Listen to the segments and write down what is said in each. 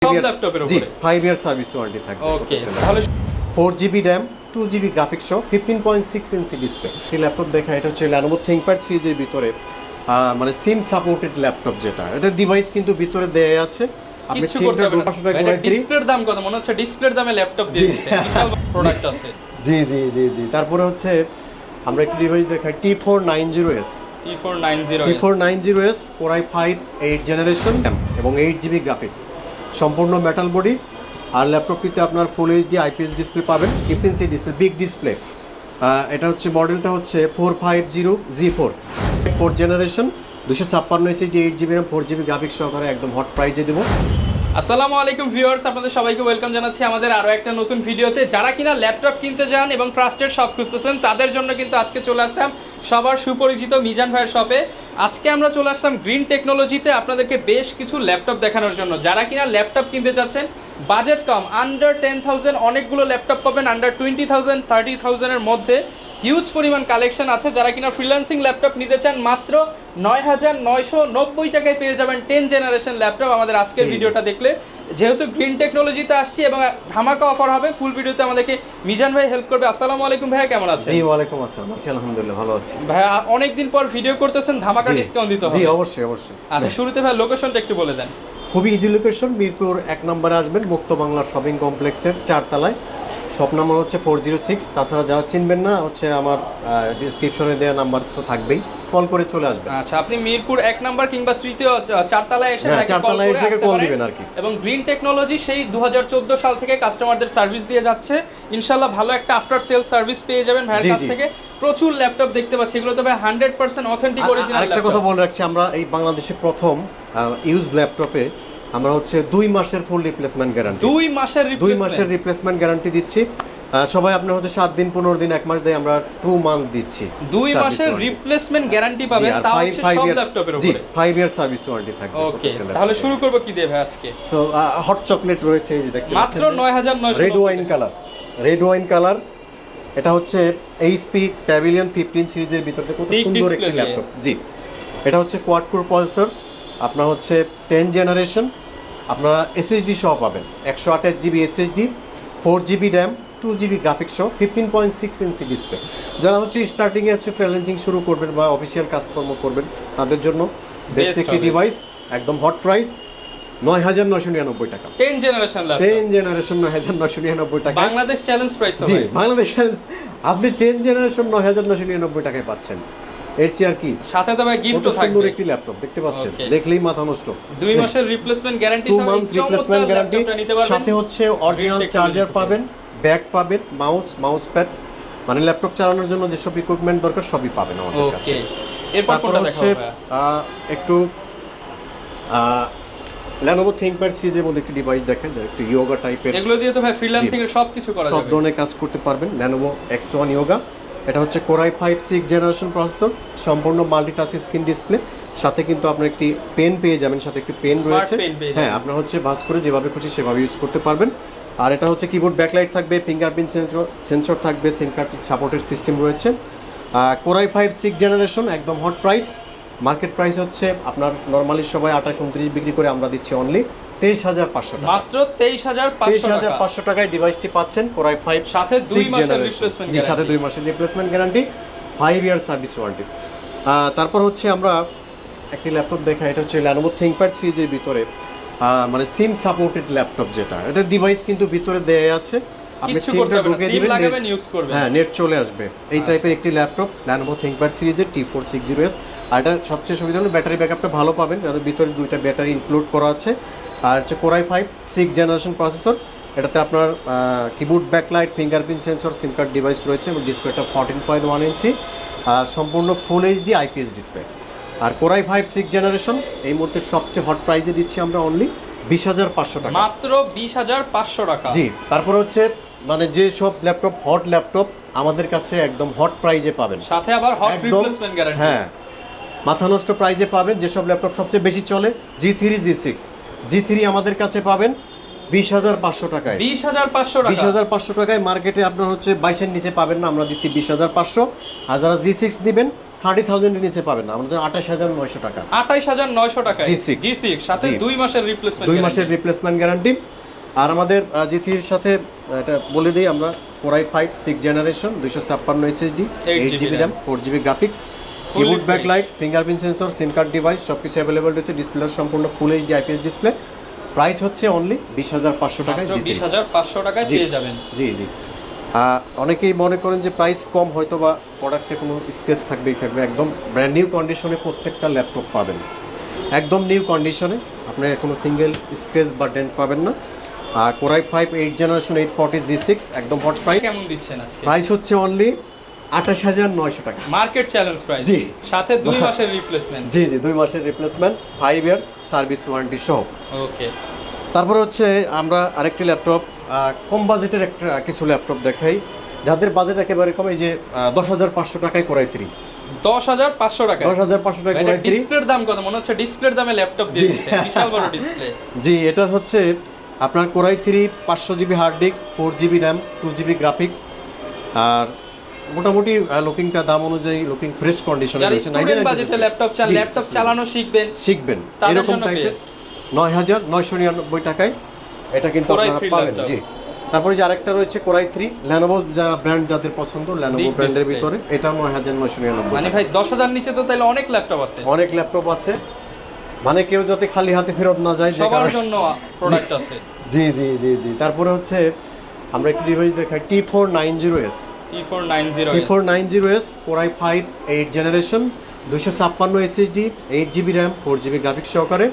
সব ল্যাপটপের জি উপরে 5 ইয়ার সার্ভিস ওয়ারেন্টি থাকবে। ওকে তাহলে 4GB RAM 2GB গ্রাফিক্স সহ 15.6 ইঞ্চি ডিসপ্লে। এই ল্যাপটপ দেখা, এটা হচ্ছে Lenovo ThinkPad সিরিজের ভিতরে মানে সিম সাপোর্টেড ল্যাপটপ, যেটা এটা ডিভাইস কিন্তু ভিতরে দেয়া আছে। আপনি কিছু সিমটা করতে হবে না। 200 টাকা এটা করে ডিসপ্লের দাম কত? মনে হচ্ছে ডিসপ্লের দামে ল্যাপটপ দিয়ে দিচ্ছে। বিশাল প্রোডাক্ট আছে। জি জি জি জি। তারপরে হচ্ছে আমরা একটি ডিভাইস দেখাই T490S। T490S Core i5 8 generation এবং 8GB গ্রাফিক্স, সম্পূর্ণ মেটাল বডি। আর ল্যাপটপটিতে আপনার ফুল এইচডি আইপিএস ডিসপ্লে পাবেন, 6 ইঞ্চি ডিসপ্লে, বিগ ডিসপ্লে। এটা হচ্ছে মডেলটা হচ্ছে 450G4 4 generation, 256 SSD, 8GB RAM, 4GB graphics সহকারে একদম হট প্রাইজে দেবো। আসসালামু আলাইকুম ভিউয়ার্স, আপনাদের সবাইকে ওয়েলকাম জানাচ্ছি আমাদের আরো একটা নতুন ভিডিওতে। যারা কিনা ল্যাপটপ কিনতে যান এবং ট্রাস্টেড শপ খুঁজতেছেন তাদের জন্য কিন্তু আজকে চলে আসলাম সবার সুপরিচিত মিজান ভাইয়ের শপে। আজকে আমরা চলে আসলাম গ্রিন টেকনোলজিতে আপনাদেরকে বেশ কিছু ল্যাপটপ দেখানোর জন্য। যারা কিনা ল্যাপটপ কিনতে যাচ্ছেন, বাজেট কম, আন্ডার 10,000 অনেকগুলো ল্যাপটপ পাবেন, আন্ডার 20,000 30,000 এর মধ্যে হিউজ পরিমাণ কালেকশন আছে। যারা কিনা ফ্রিল্যান্সিং ল্যাপটপ নিতে চান মাত্র 9,990 টাকায় পেয়ে যাবেন 10 জেনারেশন ল্যাপটপ আমাদের আজকের ভিডিওটা দেখলে। যেহেতু গ্রিন টেকনোলজিতে আসছি এবং ধামাকা অফার হবে, ফুল ভিডিওতে আমাদেরকে মিজান ভাই হেল্প করবে। আসসালামু আলাইকুম ভাইয়া, কেমন আছেন? জি ওয়ালাইকুম আসসালাম, আছি আলহামদুলিল্লাহ, ভালো আছি ভাইয়া। অনেকদিন পর ভিডিও করতেছেন, ধামাকা ডিসকাউন্ট দিতে হবে। জি অবশ্যই অবশ্যই। আচ্ছা, শুরুতে ভাই লোকেশনটা একটু বলে দেন। খুবই ইজি লোকেশন, মিরপুর 1 নম্বরে আসবেন, মুক্ত বাংলা শপিং কমপ্লেক্সের 4 তলায়, শপ নাম্বার হচ্ছে 406। তাছাড়া যারা চিনবেন না, হচ্ছে আমার ডিসক্রিপশনে দেওয়া নাম্বার তো থাকবেই, কল করে চলে আসবেন। আচ্ছা, আপনি মিরপুর 1 নাম্বার কিংবা তৃতীয় 4 তলায় এসে হ্যাঁ, 4 তলায় এসে কল দিবেন আর কি। এবং গ্রিন টেকনোলজি সেই 2014 সাল থেকে কাস্টমারদের সার্ভিস দিয়ে যাচ্ছে। ইনশাআল্লাহ ভালো একটা আফটার সেল সার্ভিস পেয়ে যাবেন ভাইয়ের কাছ থেকে। প্রচুর ল্যাপটপ দেখতে পাচ্ছি, এগুলো তো ভাই 100% অথেন্টিক অরিজিনাল। আরেকটা কথা বলে রাখছি, আমরা এই বাংলাদেশে প্রথম ইউজ ল্যাপটপে আমরা হচ্ছে 2 মাসের ফুল রিপ্লেসমেন্ট গ্যারান্টি, 2 মাসের রিপ্লেসমেন্ট গ্যারান্টি দিচ্ছি। সবাই আপনার হচ্ছে 7 দিন 15 দিন 1 মাস দেয়, আমরা 2 মান্থ দিচ্ছি। 2 মাসের রিপ্লেসমেন্ট গ্যারান্টি পাবেন, তাও হচ্ছে সব ল্যাপটপের উপরে। জি 5 ইয়ার সার্ভিস ওয়ারেন্টি থাকবে। ওকে, তাহলে শুরু করব কি দিয়ে ভাই আজকে? তো হট চকলেট রয়েছে, এই যে দেখতে পাচ্ছেন, মাত্র 9,990। Red wine colour. এটা হচ্ছে এইচপি প্যাভিলিয়ন 15 সিরিজের ভিতরে কত সুন্দর একটি ল্যাপটপ। জি, এটা হচ্ছে কোয়াড কোর প্রসেসর, আপনার হচ্ছে 10 জেনারেশন। আপনারা এসএসডি সহ পাবেন, 128GB SSD, 4GB RAM, 2GB graphics সহ 15.6 ইঞ্চি ডিসপ্লে। যারা হচ্ছে স্টার্টিংয়ে হচ্ছে ফ্রিল্যান্সিং শুরু করবেন বা অফিসিয়াল কাজকর্ম করবেন, তাদের জন্য বেস্ট একটি ডিভাইস, একদম হট প্রাইস 9,999 টাকা। 10 জেনারেশন ল্যাপটপ, 10 জেনারেশন 9,999 টাকা। বাংলাদেশ চ্যালেঞ্জ প্রাইস তো জি, ভাই। বাংলাদেশ আপনি 10 জেনারেশন 9,999 টাকায় পাচ্ছেন। এর চেয়ে আর কি, সাথে তো ভাই গিফট তো থাকবে। সুন্দর একটি ল্যাপটপ দেখতে পাচ্ছেন, দেখলেই মাথা নষ্ট। 2 মাসের replacement guarantee 2 month replacement guarantee, সাথে হচ্ছে অরিজিনাল চার্জার পাবেন, ব্যাগ পাবেন, মাউস প্যাড, মানে ল্যাপটপ চালানোর জন্য যেসব ইকুইপমেন্ট দরকার সবই পাবেন আমাদের কাছে। এরপর কোনটা হচ্ছে দেখাবো? একটু Lenovo ThinkPad সিরিজের মধ্যে একটি ডিভাইস দেখেন, যা একটু ইয়োগা টাইপের। এগুলো দিয়ে তো ভাই ফ্রিল্যান্সিং এর সবকিছু করা যাবে, সব ধরনের কাজ করতে পারবেন। Lenovo X1 ইয়োগা, এটা হচ্ছে Core i5 6 জেনারেশন প্রসেসর, সম্পূর্ণ মাল্টিটাচ স্ক্রিন ডিসপ্লে, সাথে কিন্তু আপনার একটি পেন পেয়ে যাবেন, সাথে একটি পেন রয়েছে। হ্যাঁ, আপনার হচ্ছে ভাঁজ করে যেভাবে খুশি সেভাবে ইউজ করতে পারবেন। আর এটা হচ্ছে কিবোর্ড ব্যাকলাইট থাকবে, ফিঙ্গারপ্রিন্ট সেন্সর থাকবে, সিম কার্ড সাপোর্টেড সিস্টেম রয়েছে। Core i5 6 জেনারেশন, একদম হট প্রাইস। মার্কেট প্রাইস হচ্ছে আপনার নরমালি সবাই 28-29 বিক্রি করে, আমরা দিচ্ছি অনলি 23,500 টাকা। মাত্র 23,500 টাকায় ডিভাইসটি পাচ্ছেন, Core i5 সাথে 2 মাসের রিপ্লেসমেন্ট গ্যারান্টি, সাথে 2 মাসের replacement guarantee, 5 year service warranty. তারপর হচ্ছে আমরা একটি ল্যাপটপ দেখাই, এটা হচ্ছে Lenovo ThinkPad সিরিজের ভিতরে মানে সিম সাপোর্টেড ল্যাপটপ, যেটা এটা ডিভাইস কিন্তু ভিতরে দেয়া আছে, আপনি সিমটা ঢুকিয়ে দিবেন, হ্যাঁ নেট চলে আসবে। এই টাইপের একটি ল্যাপটপ Lenovo ThinkPad সিরিজের T460S। আর এটা সবচেয়ে সুবিধা হলো ব্যাটারি ব্যাকআপটা ভালো পাবেন, কারণ ভিতরে 2টা ব্যাটারি ইনক্লুড করা আছে। আর হচ্ছে Core i5 6 জেনারেশন প্রসেসর, এটাতে আপনার keyboard backlight, fingerprint sensor, SIM card device রয়েছে এবং ডিসপ্লেটা 14.1 ইঞ্চি, আর সম্পূর্ণ ফুল এইচডি আইপিএস ডিসপ্লে। আর Core i5 6 জেনারেশন এই মুহূর্তে সবচেয়ে হট প্রাইজে দিচ্ছি আমরা অনলি 20,500 টাকা, মাত্র 20,500 টাকা। জি, তারপর হচ্ছে মানে যে সব ল্যাপটপ হট ল্যাপটপ আমাদের কাছে একদম হট প্রাইজে পাবেন, সাথে আবার হট রিপ্লেসমেন্ট গ্যারান্টি। হ্যাঁ, মাথা নষ্ট প্রাইজে পাবেন। যেসব ল্যাপটপ সবচেয়ে বেশি চলে, G3 আমাদের কাছে পাবেন 20,500 টাকায়। 20,500 টাকা, টাকায়। মার্কেটে আপনার হচ্ছে 22-এর নিচে পাবেন না, আমরা দিচ্ছি 20,500। আর যারা G6 দিবেন 30,000 এর নিচে পাবেন না, আমাদের 28,900 টাকা। 28,900 টাকায় G6 G6 সাথে 2 মাসের রিপ্লেসমেন্ট 2 মাসের রিপ্লেসমেন্ট গ্যারান্টি। আর আমাদের G3 এর সাথে এটা বলে দিই আমরা, Core i5 6th generation, 256 SSD, 8GB RAM, 4GB graphics, keyboard backlight, fingerprint sensor, SIM card device সবকিছু অ্যাভেলেবল রয়েছে। ডিসপ্লে সম্পূর্ণ ফুল এইচডি আইপিএস ডিসপ্লে। প্রাইস হচ্ছে অনলি 20,500 টাকায়। 20,500 টাকায় পেয়ে যাবেন। জি জি। অনেকেই মনে করেন যে প্রাইস কম, হয়তো বা প্রোডাক্টে কোনো স্কেচ থাকবেই থাকবে। একদম ব্র্যান্ড নিউ কন্ডিশনে প্রত্যেকটা ল্যাপটপ পাবেন, একদম নিউ কন্ডিশনে, আপনার কোনো সিঙ্গেল স্ক্র্যাচ বা ডেন্ট পাবেন না। Core i5 8th generation 840 G6 একদম হট প্রাইস। কেমন দিচ্ছেন আজকে? প্রাইস হচ্ছে অনলি 28,900 টাকা। Market challenge price. জি। সাথে 2 মাসের রিপ্লেসমেন্ট। জি জি, 2 মাসের রিপ্লেসমেন্ট, 5 ইয়ার সার্ভিস ওয়ারেন্টি সহ। ওকে। তারপরে হচ্ছে আমরা আরেকটি ল্যাপটপ, কম বাজেটের একটা কিছু ল্যাপটপ দেখাই, যাদের বাজেট একেবারে কম। এই যে 10,500 টাকায় Core i3। 10,500 টাকা। 10,500 টাকায় Core i3। ডিসপ্লের দাম কত? মনে হচ্ছে ডিসপ্লের দামে ল্যাপটপ দিয়ে দিচ্ছে, বিশাল বড় ডিসপ্লে। জি, এটা হচ্ছে আপনার Core i3 500GB hard disk, 4GB RAM, 2GB graphics. আর মোটামুটি লুকিংটা দাম অনুযায়ী লুকিং ফ্রেশ কন্ডিশনে যারা রয়েছে। স্টুডেন্ট বাজেটে ল্যাপটপ চান, ল্যাপটপ চালানো শিখবেন তাদের এরকম জন্য টাইপের বেস্ট। 9,999 টাকায় এটা কিন্তু Core আপনারা i3 পাবেন। ল্যাপটপ। জি। তারপরে যে আরেকটা রয়েছে Core i3 Lenovo, যারা ব্র্যান্ড যাদের পছন্দ, Lenovo Big ব্র্যান্ডের display। ভিতরে, এটাও 9,999। মানে ভাই 10,000 নিচে তো তাহলে অনেক ল্যাপটপ আছে। অনেক ল্যাপটপ আছে, মানে কেউ যাতে খালি হাতে ফেরত না যায়, যে সবার কারণে। জন্য প্রোডাক্ট আছে। জি জি জি জি। তারপরে হচ্ছে আমরা একটি ডিভাইস দেখাই, T490S। T490S Core i5 8th generation, 256 SSD, 8GB RAM, 4GB graphics সহকারে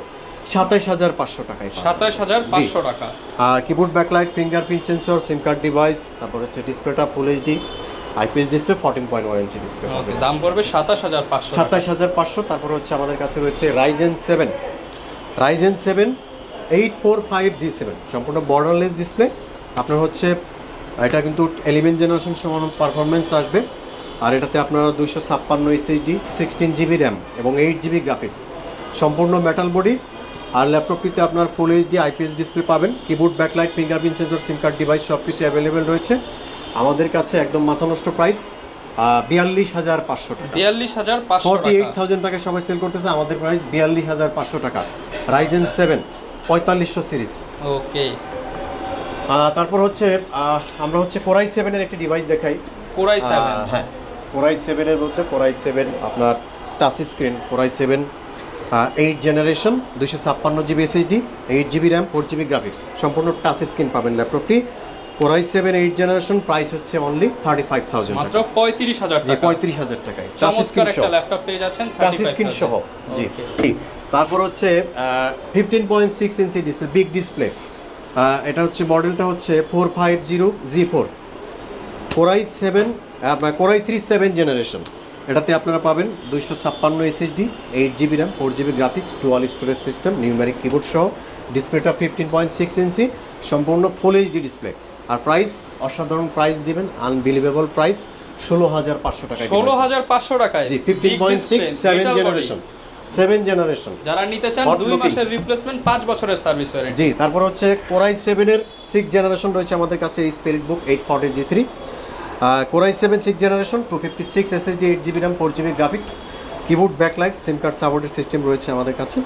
27,500 টাকায় পাবেন। 27,500 টাকা। আর keyboard backlight, fingerprint sensor, SIM card device, তারপর হচ্ছে ডিসপ্লেটা full HD IPS display, 14.1 inch display okay, পাবেন। দাম পড়বে 27,500 টাকা। 27,500। তারপর হচ্ছে আমাদের কাছে রয়েছে Ryzen 7 845 G7, সম্পূর্ণ বর্ডারলেস ডিসপ্লে। আপনার হচ্ছে এটা কিন্তু 11 জেনারেশন সমান পারফরমেন্স আসবে। আর এটাতে আপনারা 256 SSD, 16GB RAM এবং 8GB গ্রাফিক্স, সম্পূর্ণ মেটাল বডি। আর ল্যাপটপটিতে আপনার ফুল এইচডি আইপিএস ডিসপ্লে পাবেন, keyboard backlight, fingerprint sensor, SIM card device সব কিছু অ্যাভেলেবেল রয়েছে। আমাদের কাছে একদম মাথা নষ্ট প্রাইস 42,500 টাকা। 42,500 টাকা। 48,000 টাকা সবাই সেল করতেছে, আমাদের প্রাইস 42,500 টাকা। Ryzen 7 4500 series. ওকে। তারপর হচ্ছে আমরা হচ্ছে Core i7 এর একটি ডিভাইস দেখাই। Core i7। হ্যাঁ, Core i7 এর মধ্যে Core i7 আপনার touch screen, Core i7 8th generation, 256GB SSD, 8GB RAM, 4GB graphics, সম্পূর্ণ টাচ স্ক্রিন পাবেন ল্যাপটপটি। Core i7 8th generation, price হচ্ছে অনলি 35,000 মাত্র টাকা। 35,000 জি, টাকা। 35,000 টাকায় টাচ স্ক্রিন চমৎকার সহ। একটা ল্যাপটপ পেয়ে যাচ্ছেন টাচ স্ক্রিন সহ। জি। তারপর হচ্ছে 15.6 ইঞ্চি ডিসপ্লে, বিগ ডিসপ্লে। এটা হচ্ছে মডেলটা হচ্ছে 450 G4 Core i7, আপনার Core i3 7th জেনারেশন। এটাতে আপনারা পাবেন 256 SSD, 8GB RAM, 4GB graphics, dual storage system, numeric keyboard সহ। ডিসপ্লেটা 15.6 ইঞ্চি, সম্পূর্ণ ফুল এইচডি ডিসপ্লে। আর প্রাইস অসাধারণ প্রাইস দিবেন, আনবিলিভেবল প্রাইস 16,500 টাকায়। 16,500 টাকায়। জি, 15.6 7th জেনারেশন। যারা নিতে চান 2 মাসের রিপ্লেসমেন্ট, 5 বছরের সার্ভিস ওয়ারেন্টি। জি। তারপর হচ্ছে Core i7 এর 6th জেনারেশন রয়েছে আমাদের কাছে, এই স্পিরিট বুক 840 G3। Core i7 6th generation, 256 SSD, 8GB RAM, 4GB graphics, keyboard backlight, সিম কার্ড সাপোর্টেড সিস্টেম রয়েছে আমাদের কাছে।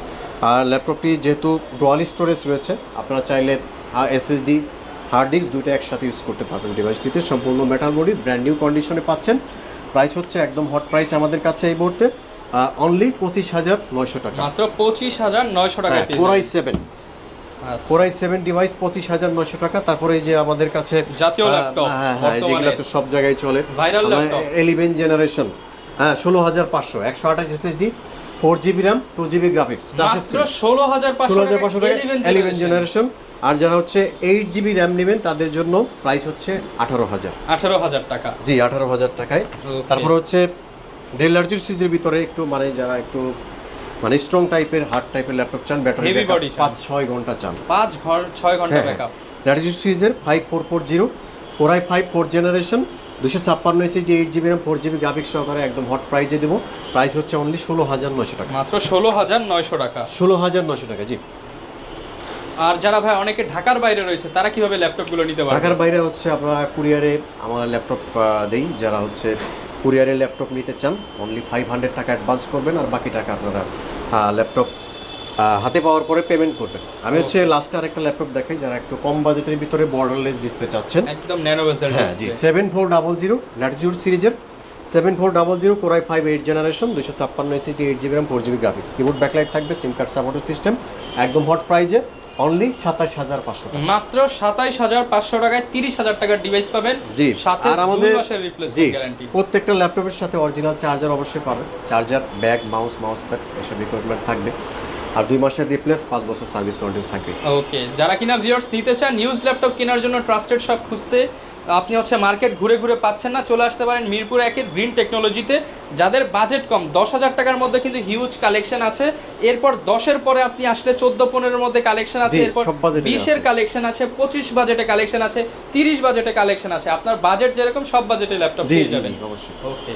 আর ল্যাপটপটি যেহেতু ডুয়াল স্টোরেজ রয়েছে, আপনারা চাইলে এসএসডি হার্ড ডিস্ক দুটো একসাথে ইউজ করতে পারবেন ডিভাইসটিতে। সম্পূর্ণ মেটাল বডি, ব্র্যান্ড নিউ কন্ডিশনে পাচ্ছেন। প্রাইস হচ্ছে একদম হট প্রাইস আমাদের কাছে এই মুহূর্তে অনলি 25,900 টাকা। মাত্র 25,900 টাকা। Core i7 Core i7 device 25,900 টাকা। তারপরে এই যে আমাদের কাছে জাতীয় ল্যাপটপ, হ্যাঁ, যেগুলো তো সব জায়গায় চলে, viral laptop 11 generation, 16,500, 128 SSD, 4GB RAM, 2GB graphics, touch screen, 16,500 টাকা 11 জেনারেশন। আর যারা হচ্ছে 8GB RAM নেবেন তাদের জন্য প্রাইস হচ্ছে 18,000 টাকা। জি, 18,000 টাকায়। তারপর হচ্ছে ডেল লার্জার সিরিজের ভিতরে একটু মানে যারা একটু মানে স্ট্রং টাইপের হার্ড টাইপের ল্যাপটপ চান, ব্যাটারি ব্যাকআপ 5-6 ঘন্টা চান, 6 ঘন্টা ব্যাকআপ। লার্জার সিরিজের 5440 Core i5 4th generation, 256 SSD, 8GB RAM, 4GB graphics সহকারে একদম হট প্রাইসে দেবো। প্রাইস হচ্ছে অনলি 16,900 টাকা। মাত্র 16,900 টাকা। 16,900 টাকা। জি। আর যারা ভাই অনেকে ঢাকার বাইরে রয়েছে, তারা কিভাবে ল্যাপটপগুলো নিতে পারবে? ঢাকার বাইরে হচ্ছে আমরা কুরিয়ারে আমরা ল্যাপটপ দেই, যারা হচ্ছে কুরিয়ারে ল্যাপটপ নিতে চান অনলি 500 টাকা অ্যাডভান্স করবেন, আর বাকি টাকা আপনারা ল্যাপটপ হাতে পাওয়ার পরে পেমেন্ট করবেন। আমি হচ্ছে লাস্টে আরেকটা ল্যাপটপ দেখাই, যারা একটু কম বাজেটের ভিতরে বর্ডারলেস ডিসপ্লে চাচ্ছেন। একদম ন্যানো বেজেল হ্যাঁ জি, 7400 ল্যাটিটিউড সিরিজের 7400 core i 5 8 generation, 256 SSD, 8GB RAM, 4GB graphics, keyboard backlight থাকবে, সিম কার্ড সাপোর্টেড সিস্টেম, একদম হট প্রাইজে অনলি 27500 টাকা। মাত্র 27500 টাকায় 30000 টাকার ডিভাইস পাবেন। জি, সাথে আর আমাদের 2 মাসের জি রিপ্লেসমেন্ট গ্যারান্টি। প্রত্যেকটা ল্যাপটপের সাথে অরিজিনাল চার্জার অবশ্যই পাবেন, চার্জার, ব্যাগ, মাউস প্যাড এসব ইকুইপমেন্ট থাকবে, আর 2 মাসের রিপ্লেস, 5 বছর সার্ভিস ওয়ারেন্টি থাকবে। ওকে, যারা কিনা ভিউয়ার্স নিতে চান নিউজ ল্যাপটপ কেনার জন্য ট্রাস্টেড শপ খুঁজতে আপনি হচ্ছে মার্কেট ঘুরে ঘুরে পাচ্ছেন না, চলে আসতে পারেন মিরপুর 1-এর গ্রিন টেকনোলজিতে। যাদের বাজেট কম, 10,000 টাকার মধ্যে কিন্তু হিউজ কালেকশন আছে। এরপর 10-এর পরে আপনি আসলে 14-15-এর মধ্যে কালেকশন আছে, জি, এরপর সব বাজেটে 20-এর কালেকশন আছে, 25 বাজেটে কালেকশন আছে, 30 বাজেটে কালেকশন আছে। আপনার বাজেট যেরকম সব বাজেটে ল্যাপটপ জি পেয়ে জি যাবেন। অবশ্যই। ওকে।